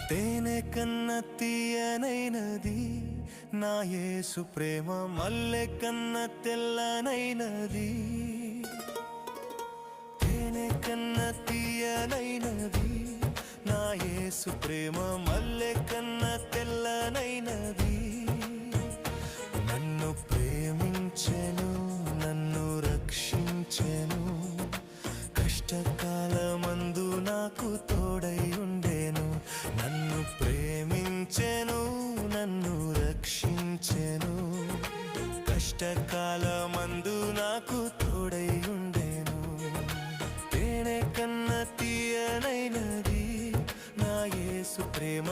తేనె కన్న తీయనైనది నా యేసు ప్రేమ, మల్లె కన్న తెల్లనైనది. తేనె కన్న తీయనైనది నా యేసు ప్రేమ, మల్లె కన్న తెల్లనైనది. నన్ను ప్రేమించెను, నన్ను రక్షించెను, కష్టకాలమందు నాకు తోడై ఉండెను. నన్ను ప్రేమించెను, నన్ను రక్షించెను, కష్టకాలమందు నాకు తోడై ఉండెను. తేనె కన్న తీయనైనది నా యేసు ప్రేమ,